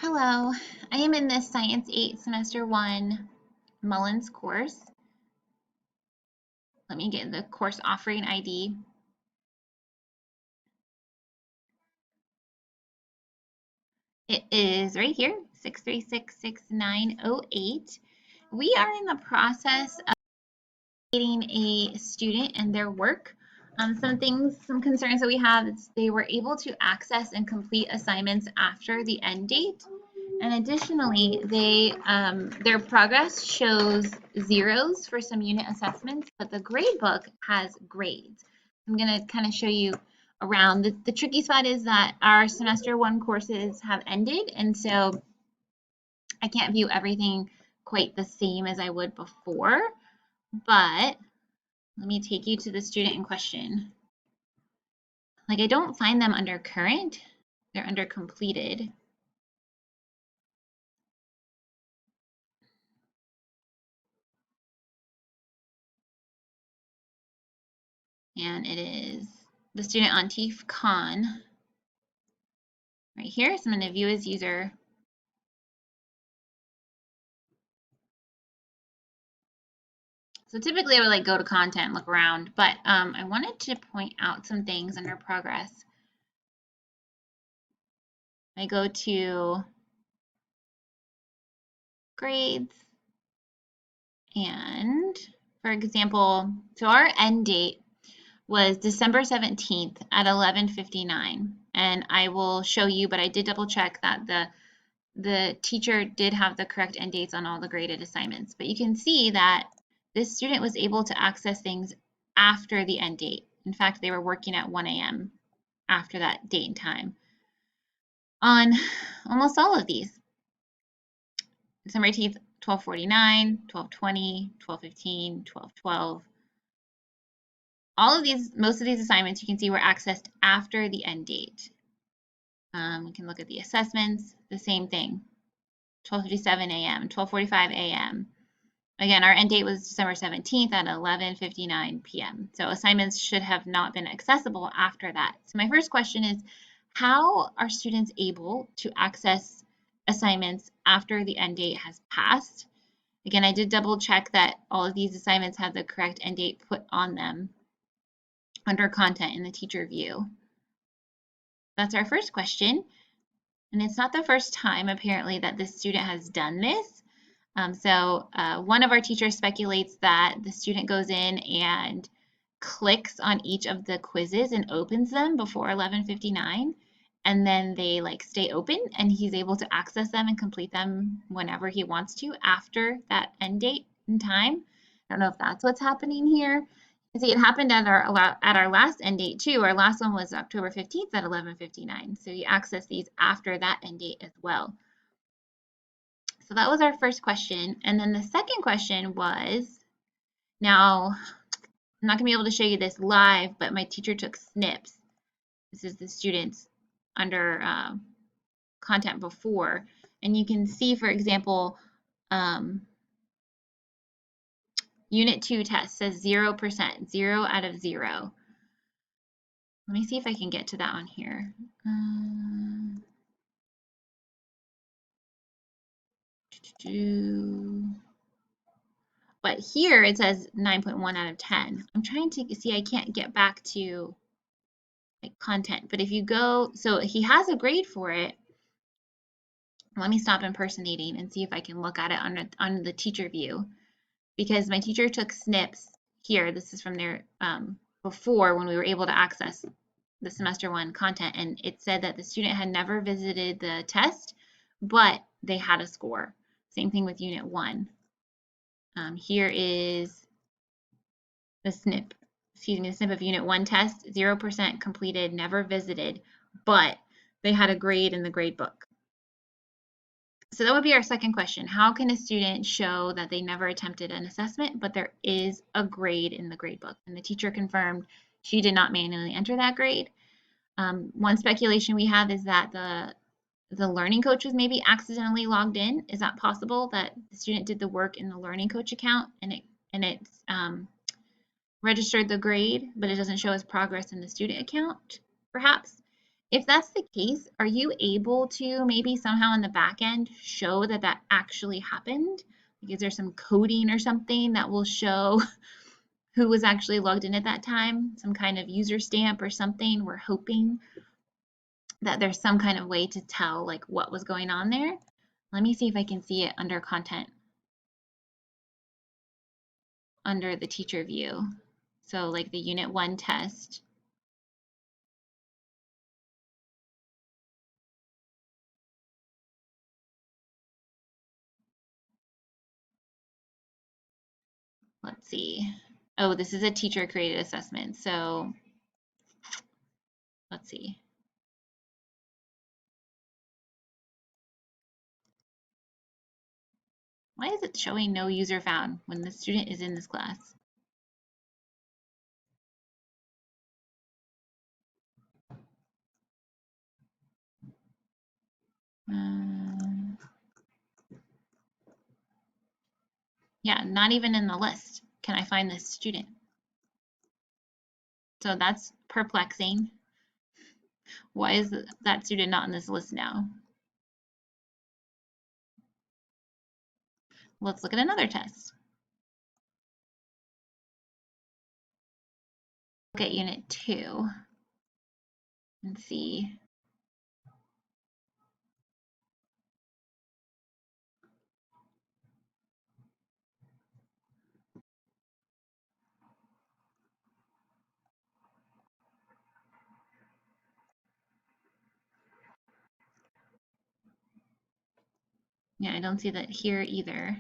Hello, I am in this Science 8 Semester 1 Mullins course. Let me get the course offering ID. It is right here, 6366908. We are in the process of getting a student and their work. Some concerns that we have is they were able to access and complete assignments after the end date. And additionally, their progress shows zeros for some unit assessments, but the gradebook has grades. I'm going to kind of show you around. The tricky spot is that our semester 1 courses have ended, and so I can't view everything quite the same as I would before, but let me take you to the student in question. Like, I don't find them under current, they're under completed. And it is the student on TIEF Con right here. So I'm going to view as user. So typically I would like go to content, look around, but I wanted to point out some things under progress. I go to grades, and for example, so our end date was December 17th at 11:59, and I will show you, but I did double check that the teacher did have the correct end dates on all the graded assignments. But you can see that this student was able to access things after the end date. In fact, they were working at 1 a.m. after that date and time on almost all of these. December 18th, 12:49, 12:20, 12:15, 12:12. All of these, most of these assignments you can see were accessed after the end date. We can look at the assessments, the same thing, 12:57 a.m., 12:45 a.m. Again, our end date was December 17th at 11:59 p.m. So assignments should have not been accessible after that. So my first question is, how are students able to access assignments after the end date has passed? Again, I did double check that all of these assignments had the correct end date put on them under content in the teacher view. That's our first question. And it's not the first time, apparently, that this student has done this. One of our teachers speculates that the student goes in and clicks on each of the quizzes and opens them before 11:59, and then they like stay open and he's able to access them and complete them whenever he wants to after that end date and time. I don't know if that's what's happening here. You see, it happened at our last end date too. Our last one was October 15th at 11:59. So you access these after that end date as well. So that was our first question. And then the second question was, now I'm not going to be able to show you this live, but my teacher took snips. This is the students under content before. And you can see, for example, Unit 2 test says 0%, 0 out of 0. Let me see if I can get to that on here. But here it says 9.1 out of 10. I'm trying to see, I can't get back to like content, but if you go, so he has a grade for it. Let me stop impersonating and see if I can look at it on the teacher view, because my teacher took snips here. This is from their before, when we were able to access the semester 1 content, and it said that the student had never visited the test, but they had a score. Same thing with Unit 1. Here is the snip, the snip of Unit 1 test, 0% completed, never visited, but they had a grade in the grade book. So that would be our second question. How can a student show that they never attempted an assessment, but there is a grade in the grade book? And the teacher confirmed she did not manually enter that grade. One speculation we have is that the learning coach was maybe accidentally logged in. Is that possible, that the student did the work in the learning coach account and it registered the grade, but it doesn't show as progress in the student account, perhaps? If that's the case, are you able to maybe somehow in the back end show that that actually happened? Like, is there some coding or something that will show who was actually logged in at that time? Some kind of user stamp or something? We're hoping that there's some kind of way to tell like what was going on there. Let me see if I can see it under content, under the teacher view. So like the Unit 1 test. Let's see. Oh, this is a teacher created assessment. So let's see. Why is it showing no user found when the student is in this class? Yeah, not even in the list can I find this student. So that's perplexing. Why is that student not in this list now? Let's look at another test. Look at Unit 2 and see. Yeah, I don't see that here either.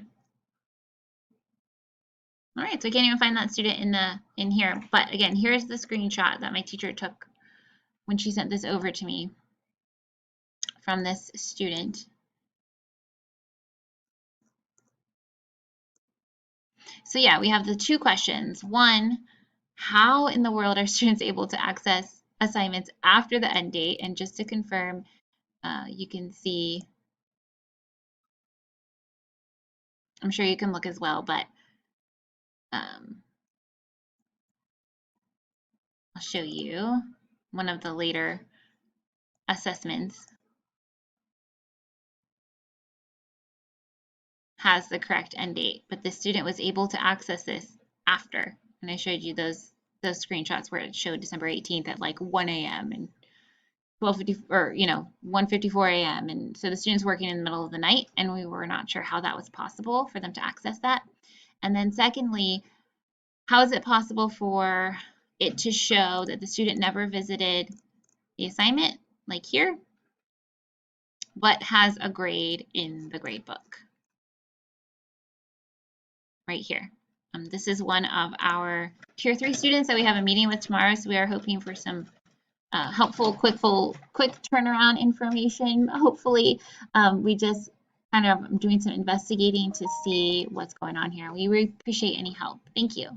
All right, so I can't even find that student in here. But again, here's the screenshot that my teacher took when she sent this over to me from this student. So yeah, we have the two questions. One, how in the world are students able to access assignments after the end date? And just to confirm, you can see, I'm sure you can look as well, but I'll show you one of the later assessments has the correct end date, but the student was able to access this after. And I showed you those screenshots where it showed December 18th at like 1 a.m. and 12:50 or 1:54 a.m. And so the student's working in the middle of the night, and we were not sure how that was possible for them to access that. And then secondly, how is it possible for it to show that the student never visited the assignment, like here, but has a grade in the gradebook right here? This is one of our Tier 3 students that we have a meeting with tomorrow, so we are hoping for some helpful, quick turnaround information. Hopefully, we just kind of doing some investigating to see what's going on here. We really appreciate any help. Thank you.